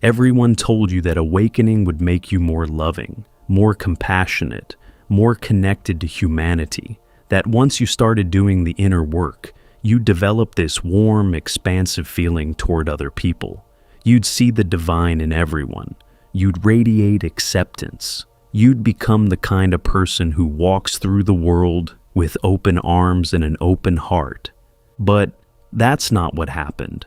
Everyone told you that awakening would make you more loving, more compassionate, more connected to humanity, that once you started doing the inner work, you'd develop this warm, expansive feeling toward other people. You'd see the divine in everyone. You'd radiate acceptance. You'd become the kind of person who walks through the world with open arms and an open heart. But that's not what happened.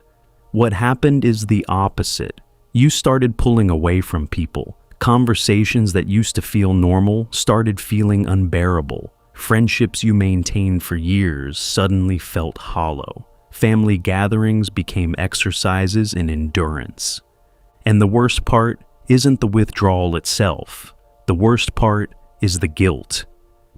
What happened is the opposite. You started pulling away from people. Conversations that used to feel normal started feeling unbearable. Friendships you maintained for years suddenly felt hollow. Family gatherings became exercises in endurance. And the worst part isn't the withdrawal itself. The worst part is the guilt.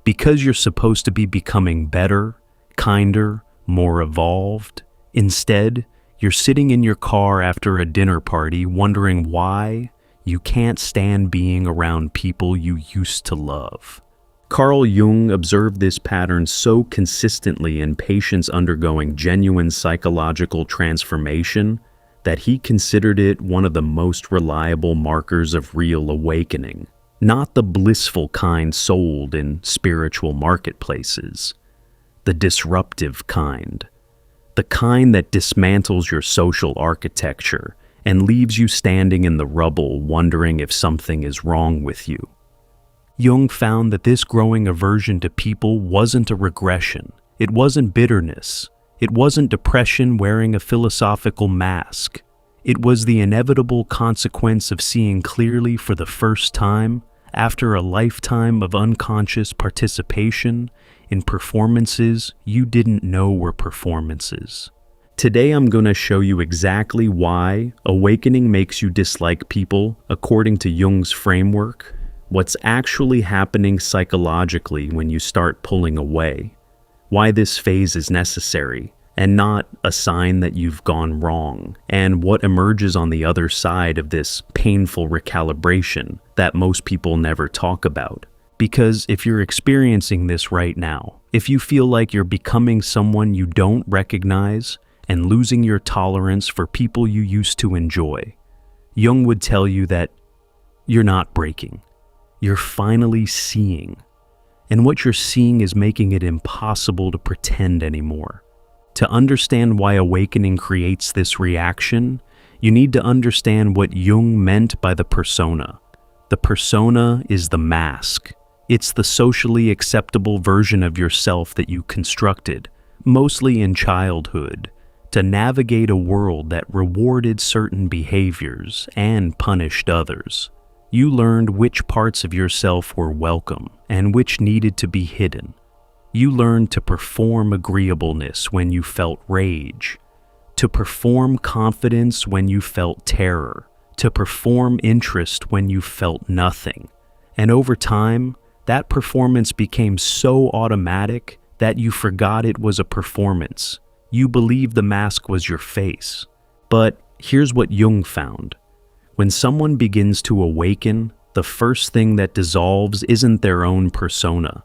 Because you're supposed to be becoming better, kinder, more evolved, instead, you're sitting in your car after a dinner party wondering why you can't stand being around people you used to love. Carl Jung observed this pattern so consistently in patients undergoing genuine psychological transformation that he considered it one of the most reliable markers of real awakening, not the blissful kind sold in spiritual marketplaces, the disruptive kind. The kind that dismantles your social architecture and leaves you standing in the rubble wondering if something is wrong with you. Jung found that this growing aversion to people wasn't a regression. It wasn't bitterness. It wasn't depression wearing a philosophical mask. It was the inevitable consequence of seeing clearly for the first time after a lifetime of unconscious participation in performances you didn't know were performances. Today I'm going to show you exactly why awakening makes you dislike people according to Jung's framework, what's actually happening psychologically when you start pulling away, why this phase is necessary and not a sign that you've gone wrong, and what emerges on the other side of this painful recalibration that most people never talk about. Because if you're experiencing this right now, if you feel like you're becoming someone you don't recognize and losing your tolerance for people you used to enjoy, Jung would tell you that you're not breaking. You're finally seeing. And what you're seeing is making it impossible to pretend anymore. To understand why awakening creates this reaction, you need to understand what Jung meant by the persona. The persona is the mask. It's the socially acceptable version of yourself that you constructed, mostly in childhood, to navigate a world that rewarded certain behaviors and punished others. You learned which parts of yourself were welcome and which needed to be hidden. You learned to perform agreeableness when you felt rage, to perform confidence when you felt terror, to perform interest when you felt nothing. And over time, that performance became so automatic that you forgot it was a performance. You believed the mask was your face. But here's what Jung found. When someone begins to awaken, the first thing that dissolves isn't their own persona.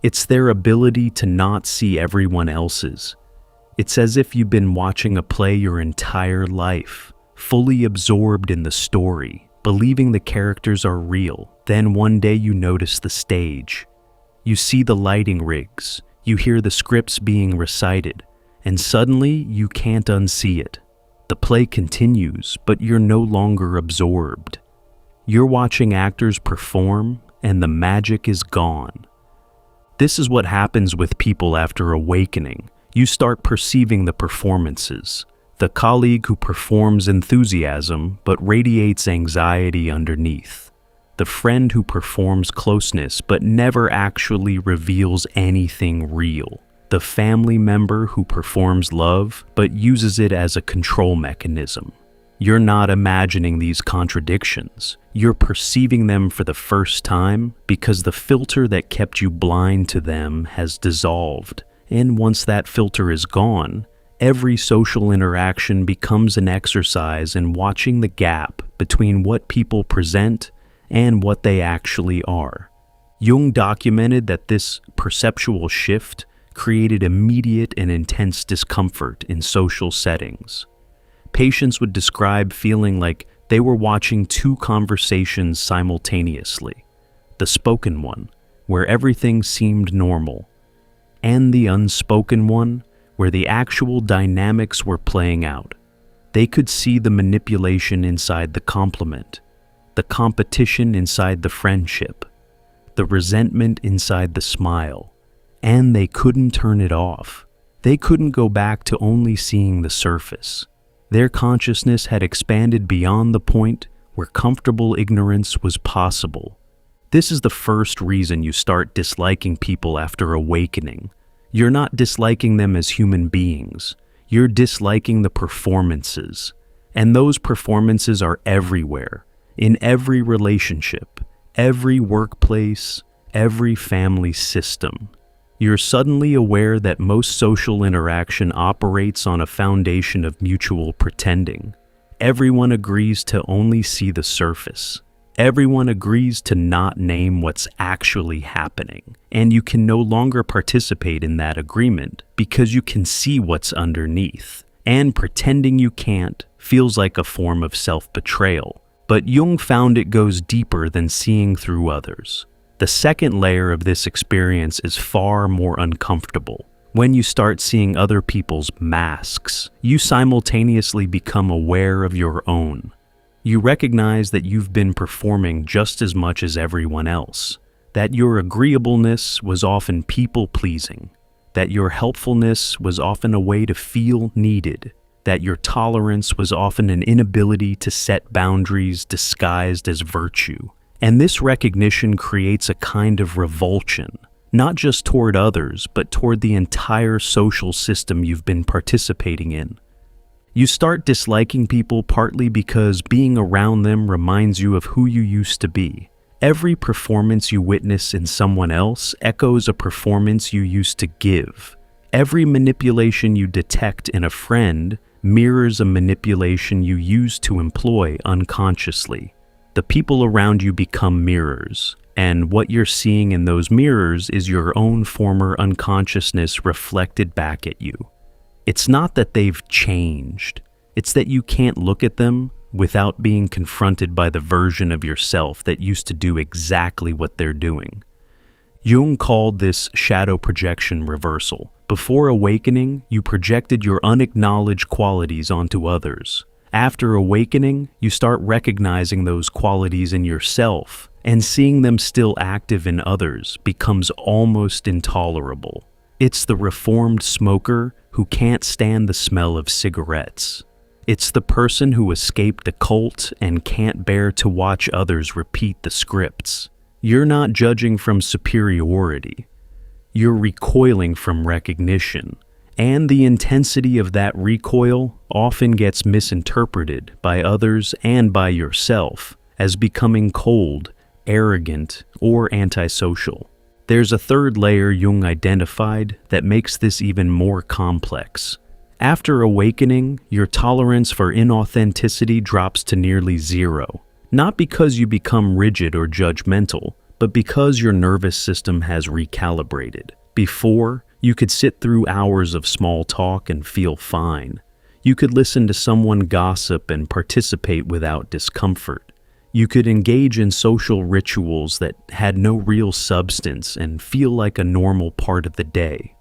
It's their ability to not see everyone else's. It's as if you've been watching a play your entire life, fully absorbed in the story, believing the characters are real. Then one day you notice the stage. You see the lighting rigs, you hear the scripts being recited, and suddenly you can't unsee it. The play continues, but you're no longer absorbed. You're watching actors perform, and the magic is gone. This is what happens with people after awakening. You start perceiving the performances. The colleague who performs enthusiasm but radiates anxiety underneath. The friend who performs closeness but never actually reveals anything real. The family member who performs love but uses it as a control mechanism. You're not imagining these contradictions. You're perceiving them for the first time because the filter that kept you blind to them has dissolved. And once that filter is gone, every social interaction becomes an exercise in watching the gap between what people present and what they actually are. Jung documented that this perceptual shift created immediate and intense discomfort in social settings. Patients would describe feeling like They were watching two conversations simultaneously: the spoken one, where everything seemed normal, and the unspoken one, where the actual dynamics were playing out. They could see the manipulation inside the compliment, the competition inside the friendship, the resentment inside the smile, and they couldn't turn it off. They couldn't go back to only seeing the surface. Their consciousness had expanded beyond the point where comfortable ignorance was possible. This is the first reason you start disliking people after awakening. You're not disliking them as human beings. You're disliking the performances. And those performances are everywhere, in every relationship, every workplace, every family system. You're suddenly aware that most social interaction operates on a foundation of mutual pretending. Everyone agrees to only see the surface. Everyone agrees to not name what's actually happening, and you can no longer participate in that agreement because you can see what's underneath. And pretending you can't feels like a form of self-betrayal. But Jung found it goes deeper than seeing through others. The second layer of this experience is far more uncomfortable. When you start seeing other people's masks, you simultaneously become aware of your own. You recognize that you've been performing just as much as everyone else, that your agreeableness was often people-pleasing, that your helpfulness was often a way to feel needed, that your tolerance was often an inability to set boundaries disguised as virtue. And this recognition creates a kind of revulsion, not just toward others, but toward the entire social system you've been participating in. You start disliking people partly because being around them reminds you of who you used to be. Every performance you witness in someone else echoes a performance you used to give. Every manipulation you detect in a friend mirrors a manipulation you used to employ unconsciously. The people around you become mirrors, and what you're seeing in those mirrors is your own former unconsciousness reflected back at you. It's not that they've changed, it's that you can't look at them without being confronted by the version of yourself that used to do exactly what they're doing. Jung called this shadow projection reversal. Before awakening, you projected your unacknowledged qualities onto others. After awakening, you start recognizing those qualities in yourself, and seeing them still active in others becomes almost intolerable. It's the reformed smoker who can't stand the smell of cigarettes. It's the person who escaped a cult and can't bear to watch others repeat the scripts. You're not judging from superiority. You're recoiling from recognition. And the intensity of that recoil often gets misinterpreted by others and by yourself as becoming cold, arrogant, or antisocial. There's a third layer Jung identified that makes this even more complex. After awakening, your tolerance for inauthenticity drops to nearly zero. Not because you become rigid or judgmental, but because your nervous system has recalibrated. Before, you could sit through hours of small talk and feel fine. You could listen to someone gossip and participate without discomfort. You could engage in social rituals that had no real substance and feel like a normal part of the day.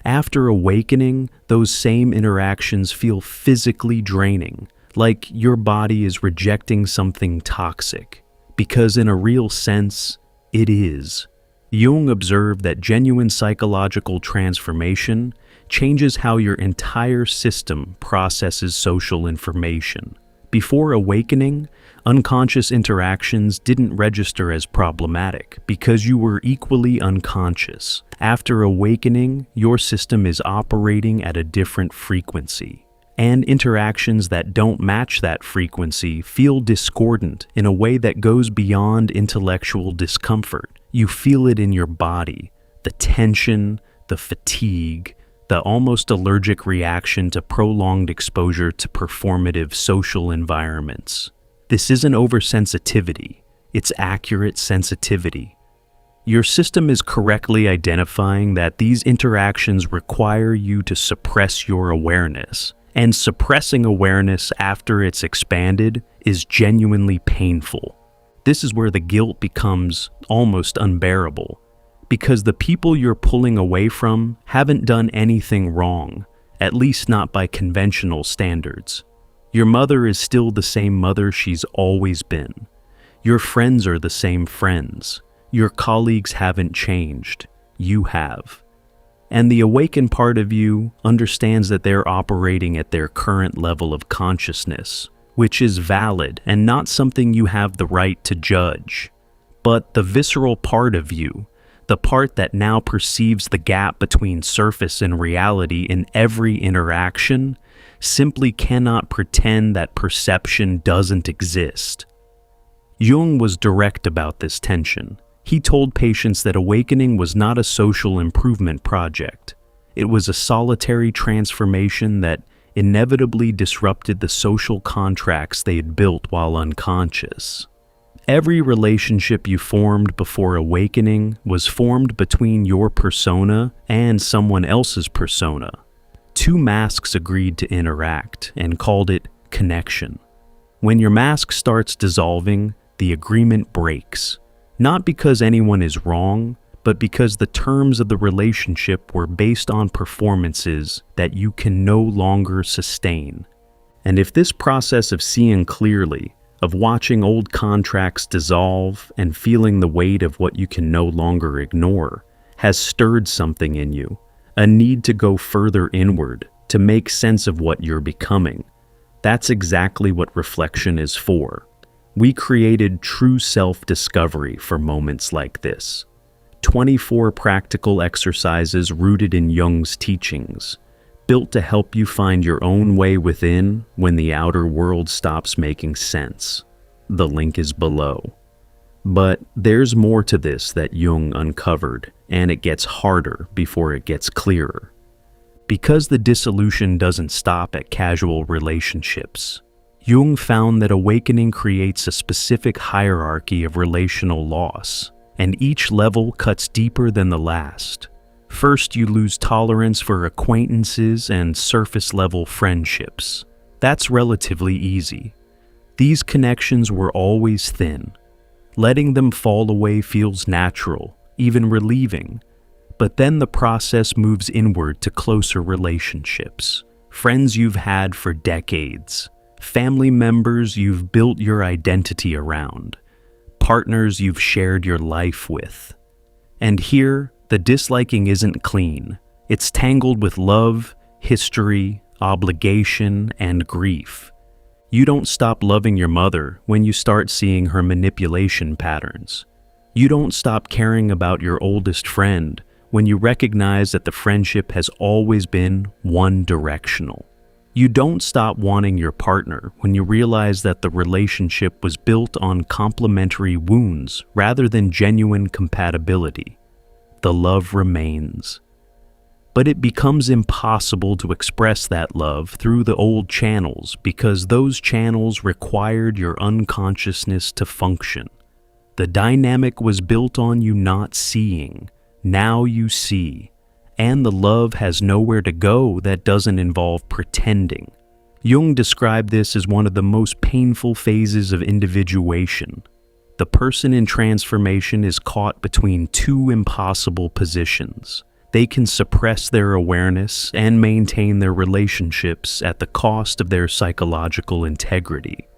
After awakening, those same interactions feel physically draining, like your body is rejecting something toxic, because in a real sense, it is. Jung observed that genuine psychological transformation changes how your entire system processes social information. Before awakening, unconscious interactions didn't register as problematic because you were equally unconscious. After awakening, your system is operating at a different frequency, and interactions that don't match that frequency feel discordant in a way that goes beyond intellectual discomfort. You feel it in your body, the tension, the fatigue, the almost allergic reaction to prolonged exposure to performative social environments. This isn't oversensitivity, it's accurate sensitivity. Your system is correctly identifying that these interactions require you to suppress your awareness, And suppressing awareness after it's expanded is genuinely painful. This is where the guilt becomes almost unbearable, because the people you're pulling away from haven't done anything wrong, at least not by conventional standards. Your mother is still the same mother she's always been. Your friends are the same friends. Your colleagues haven't changed. You have. And the awakened part of you understands that they're operating at their current level of consciousness, which is valid and not something you have the right to judge. But the visceral part of you, the part that now perceives the gap between surface and reality in every interaction, simply cannot pretend that perception doesn't exist. Jung was direct about this tension. He told patients that awakening was not a social improvement project. It was a solitary transformation that inevitably disrupted the social contracts they had built while unconscious. Every relationship you formed before awakening was formed between your persona and someone else's persona. Two masks agreed to interact and called it connection. When your mask starts dissolving, the agreement breaks. Not because anyone is wrong, but because the terms of the relationship were based on performances that you can no longer sustain. And if this process of seeing clearly, of watching old contracts dissolve and feeling the weight of what you can no longer ignore, has stirred something in you, a need to go further inward, to make sense of what you're becoming, that's exactly what reflection is for. We created true self-discovery for moments like this. 24 practical exercises rooted in Jung's teachings, built to help you find your own way within when the outer world stops making sense. The link is below. But there's more to this that Jung uncovered, and it gets harder before it gets clearer. Because the dissolution doesn't stop at casual relationships, Jung found that awakening creates a specific hierarchy of relational loss, and each level cuts deeper than the last. First, you lose tolerance for acquaintances and surface-level friendships. That's relatively easy. These connections were always thin. Letting them fall away feels natural, even relieving. But then the process moves inward to closer relationships. Friends you've had for decades. Family members you've built your identity around, partners you've shared your life with. And here, the disliking isn't clean. It's tangled with love, history, obligation, and grief. You don't stop loving your mother when you start seeing her manipulation patterns. You don't stop caring about your oldest friend when you recognize that the friendship has always been one-directional. You don't stop wanting your partner when you realize that the relationship was built on complementary wounds rather than genuine compatibility. The love remains. But it becomes impossible to express that love through the old channels because those channels required your unconsciousness to function. The dynamic was built on you not seeing. Now you see. And the love has nowhere to go that doesn't involve pretending. Jung described this as one of the most painful phases of individuation. The person in transformation is caught between two impossible positions. They can suppress their awareness and maintain their relationships at the cost of their psychological integrity.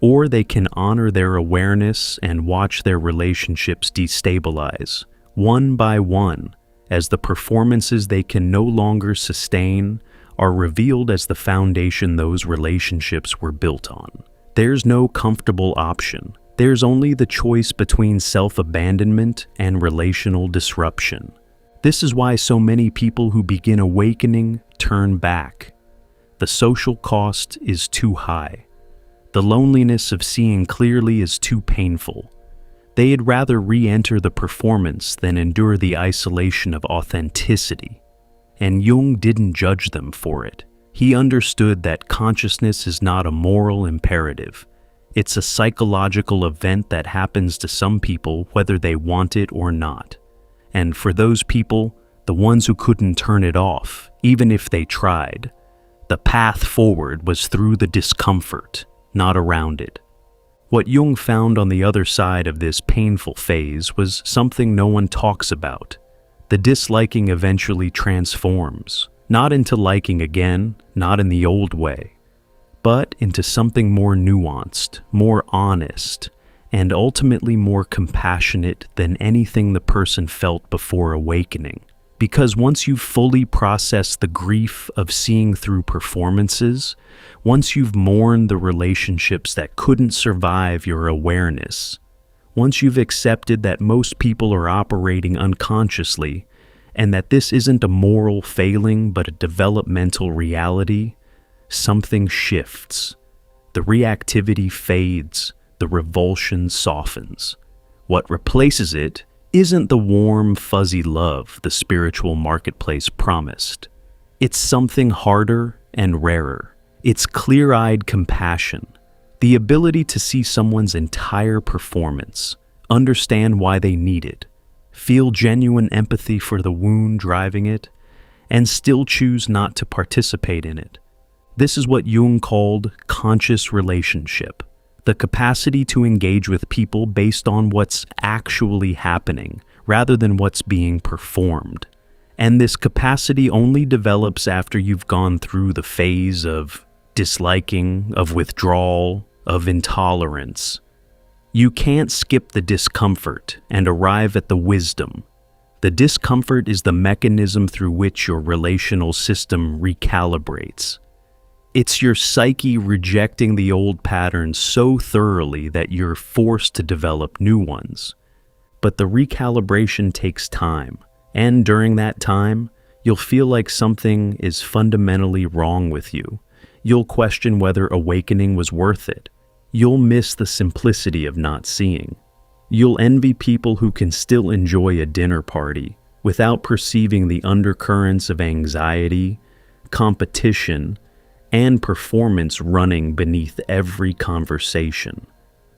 Or they can honor their awareness and watch their relationships destabilize, one by one, as the performances they can no longer sustain are revealed as the foundation those relationships were built on. There's no comfortable option. There's only the choice between self-abandonment and relational disruption. This is why so many people who begin awakening turn back. The social cost is too high. The loneliness of seeing clearly is too painful. They'd rather re-enter the performance than endure the isolation of authenticity. And Jung didn't judge them for it. He understood that consciousness is not a moral imperative. It's a psychological event that happens to some people whether they want it or not. And for those people, the ones who couldn't turn it off, even if they tried, The path forward was through the discomfort, not around it. What Jung found on the other side of this painful phase was something no one talks about. The disliking eventually transforms, not into liking again, not in the old way, but into something more nuanced, more honest, and ultimately more compassionate than anything the person felt before awakening. Because once you've fully processed the grief of seeing through performances, once you've mourned the relationships that couldn't survive your awareness, once you've accepted that most people are operating unconsciously, and that this isn't a moral failing but a developmental reality, something shifts. The reactivity fades, the revulsion softens. What replaces it isn't the warm, fuzzy love the spiritual marketplace promised. It's something harder and rarer. It's clear-eyed compassion, the ability to see someone's entire performance, understand why they need it, feel genuine empathy for the wound driving it, and still choose not to participate in it. This is what Jung called conscious relationship, the capacity to engage with people based on what's actually happening rather than what's being performed. And this capacity only develops after you've gone through the phase of disliking, of withdrawal, of intolerance. You can't skip the discomfort and arrive at the wisdom. The discomfort is the mechanism through which your relational system recalibrates. It's your psyche rejecting the old patterns so thoroughly that you're forced to develop new ones. But the recalibration takes time, and during that time, you'll feel like something is fundamentally wrong with you. You'll question whether awakening was worth it. You'll miss the simplicity of not seeing. You'll envy people who can still enjoy a dinner party without perceiving the undercurrents of anxiety, competition, and performance running beneath every conversation.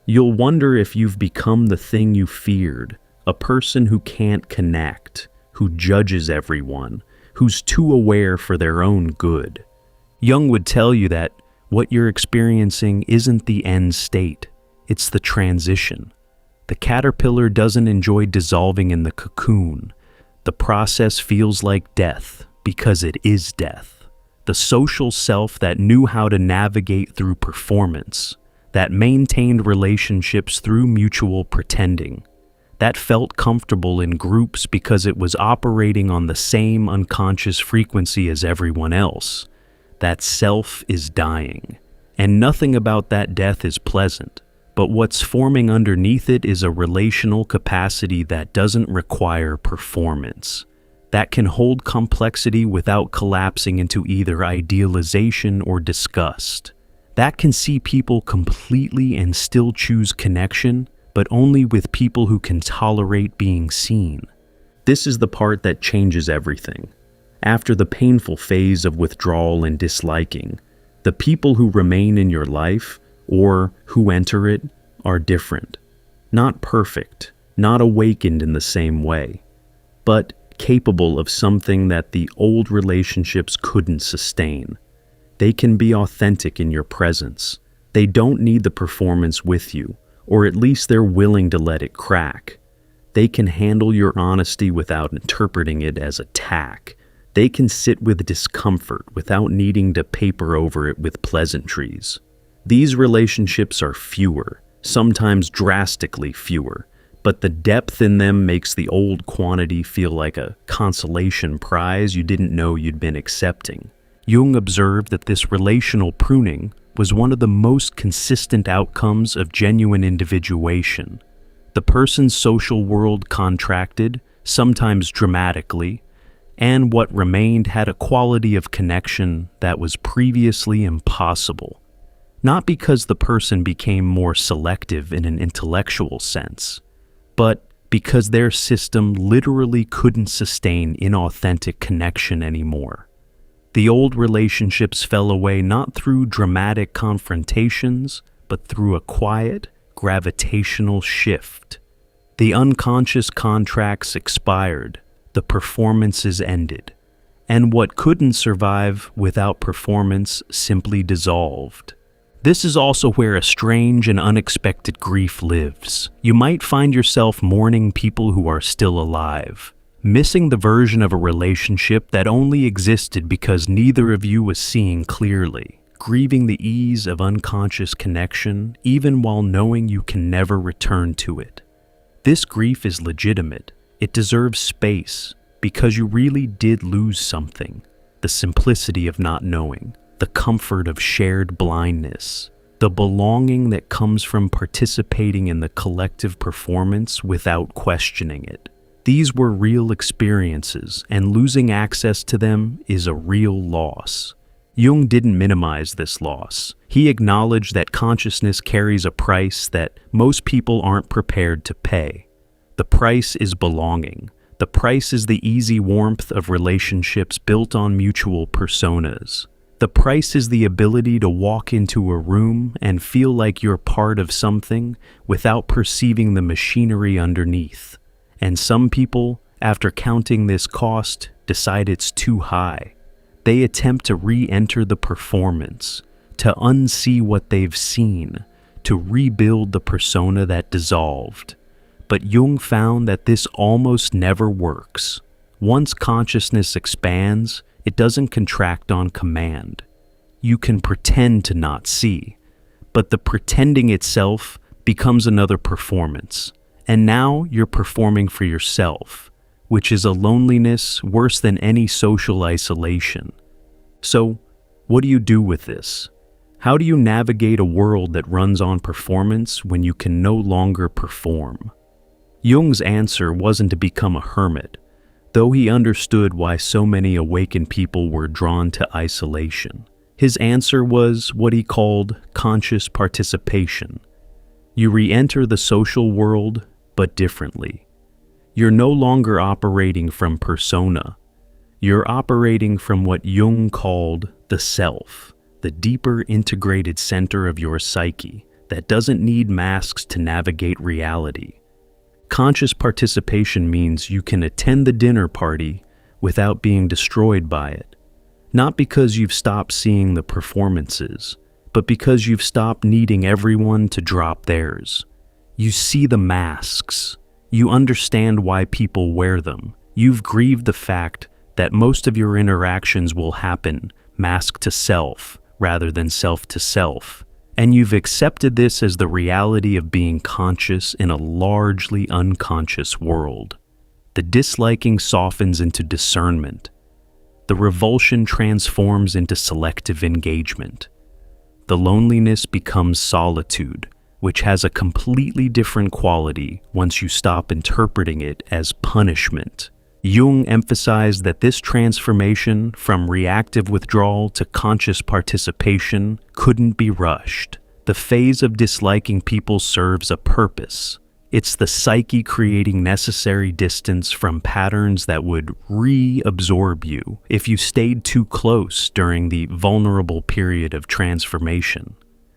You'll wonder if you've become the thing you feared, a person who can't connect, who judges everyone, who's too aware for their own good. Jung would tell you that what you're experiencing isn't the end state, it's the transition. The caterpillar doesn't enjoy dissolving in the cocoon. The process feels like death because it is death. The social self that knew how to navigate through performance, that maintained relationships through mutual pretending, that felt comfortable in groups because it was operating on the same unconscious frequency as everyone else, that self is dying. And nothing about that death is pleasant, but what's forming underneath it is a relational capacity that doesn't require performance, that can hold complexity without collapsing into either idealization or disgust, that can see people completely and still choose connection, but only with people who can tolerate being seen. This is the part that changes everything. After the painful phase of withdrawal and disliking, the people who remain in your life, or who enter it, are different. Not perfect, not awakened in the same way, but capable of something that the old relationships couldn't sustain. They can be authentic in your presence. They don't need the performance with you, or at least they're willing to let it crack. They can handle your honesty without interpreting it as attack. They can sit with discomfort without needing to paper over it with pleasantries. These relationships are fewer, sometimes drastically fewer, but the depth in them makes the old quantity feel like a consolation prize you didn't know you'd been accepting. Jung observed that this relational pruning was one of the most consistent outcomes of genuine individuation. The person's social world contracted, sometimes dramatically, and what remained had a quality of connection that was previously impossible. Not because the person became more selective in an intellectual sense, but because their system literally couldn't sustain inauthentic connection anymore. The old relationships fell away not through dramatic confrontations, but through a quiet, gravitational shift. The unconscious contracts expired, the performances ended, and what couldn't survive without performance simply dissolved. This is also where a strange and unexpected grief lives. You might find yourself mourning people who are still alive, missing the version of a relationship that only existed because neither of you was seeing clearly, grieving the ease of unconscious connection even while knowing you can never return to it. This grief is legitimate. It deserves space because you really did lose something: the simplicity of not knowing, the comfort of shared blindness, the belonging that comes from participating in the collective performance without questioning it. These were real experiences, and losing access to them is a real loss. Jung didn't minimize this loss. He acknowledged that consciousness carries a price that most people aren't prepared to pay. The price is belonging. The price is the easy warmth of relationships built on mutual personas. The price is the ability to walk into a room and feel like you're part of something without perceiving the machinery underneath. And some people, after counting this cost, decide it's too high. They attempt to re-enter the performance, to unsee what they've seen, to rebuild the persona that dissolved. But Jung found that this almost never works. Once consciousness expands, it doesn't contract on command. You can pretend to not see, but the pretending itself becomes another performance. And now you're performing for yourself, which is a loneliness worse than any social isolation. So, what do you do with this? How do you navigate a world that runs on performance when you can no longer perform? Jung's answer wasn't to become a hermit, though he understood why so many awakened people were drawn to isolation. His answer was what he called conscious participation. You re-enter the social world, but differently. You're no longer operating from persona. You're operating from what Jung called the self, the deeper integrated center of your psyche that doesn't need masks to navigate reality. Conscious participation means you can attend the dinner party without being destroyed by it. Not because you've stopped seeing the performances, but because you've stopped needing everyone to drop theirs. You see the masks. You understand why people wear them. You've grieved the fact that most of your interactions will happen mask to self rather than self to self. And you've accepted this as the reality of being conscious in a largely unconscious world. The disliking softens into discernment. The revulsion transforms into selective engagement. The loneliness becomes solitude, which has a completely different quality once you stop interpreting it as punishment. Jung emphasized that this transformation from reactive withdrawal to conscious participation couldn't be rushed. The phase of disliking people serves a purpose. It's the psyche creating necessary distance from patterns that would reabsorb you if you stayed too close during the vulnerable period of transformation.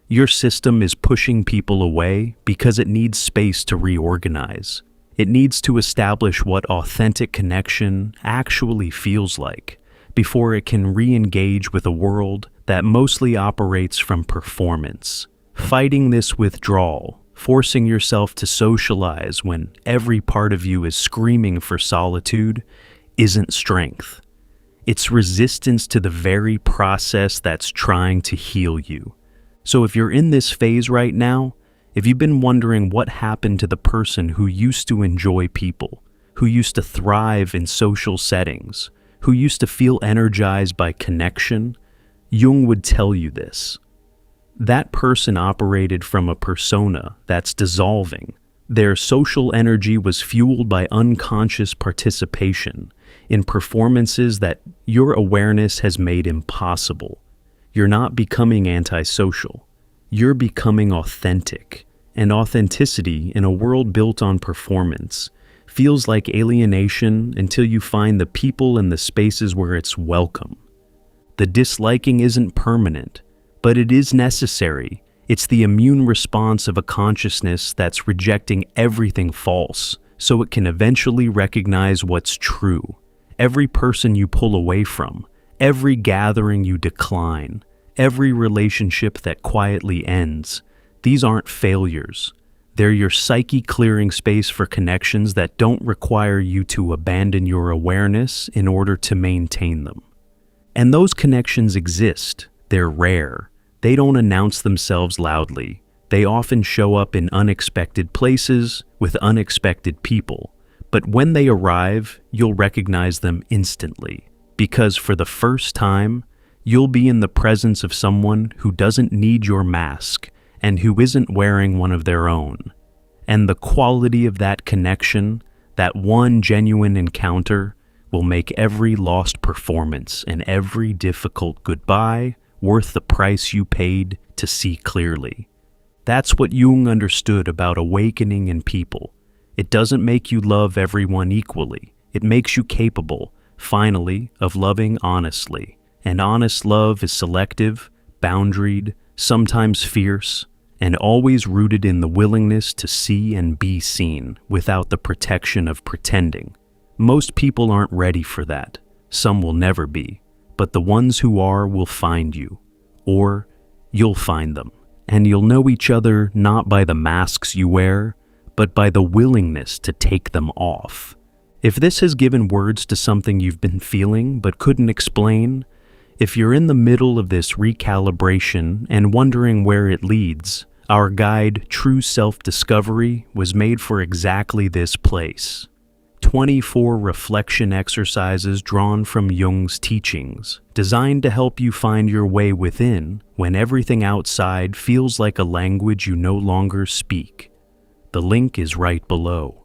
Your system is pushing people away because it needs space to reorganize. It needs to establish what authentic connection actually feels like before it can re-engage with a world that mostly operates from performance. Fighting this withdrawal, forcing yourself to socialize when every part of you is screaming for solitude, isn't strength. It's resistance to the very process that's trying to heal you. So if you're in this phase right now, if you've been wondering what happened to the person who used to enjoy people, who used to thrive in social settings, who used to feel energized by connection, Jung would tell you this. That person operated from a persona that's dissolving. Their social energy was fueled by unconscious participation in performances that your awareness has made impossible. You're not becoming antisocial. You're becoming authentic, and authenticity in a world built on performance feels like alienation until you find the people and the spaces where it's welcome. The disliking isn't permanent, but it is necessary. It's the immune response of a consciousness that's rejecting everything false so it can eventually recognize what's true. every person you pull away from, every gathering you decline, every relationship that quietly ends. These aren't failures. They're your psyche clearing space for connections that don't require you to abandon your awareness in order to maintain them. And those connections exist. They're rare. They don't announce themselves loudly. They often show up in unexpected places with unexpected people. But when they arrive, you'll recognize them instantly. Because for the first time, you'll be in the presence of someone who doesn't need your mask and who isn't wearing one of their own. And the quality of that connection, that one genuine encounter, will make every lost performance and every difficult goodbye worth the price you paid to see clearly. That's what Jung understood about awakening in people. It doesn't make you love everyone equally. It makes you capable, finally, of loving honestly. And honest love is selective, boundaried, sometimes fierce, and always rooted in the willingness to see and be seen without the protection of pretending. Most people aren't ready for that. Some will never be. But the ones who are will find you. Or you'll find them. And you'll know each other not by the masks you wear, but by the willingness to take them off. If this has given words to something you've been feeling but couldn't explain, if you're in the middle of this recalibration and wondering where it leads, our guide, True Self-Discovery, was made for exactly this place. 24 reflection exercises drawn from Jung's teachings, designed to help you find your way within when everything outside feels like a language you no longer speak. The link is right below.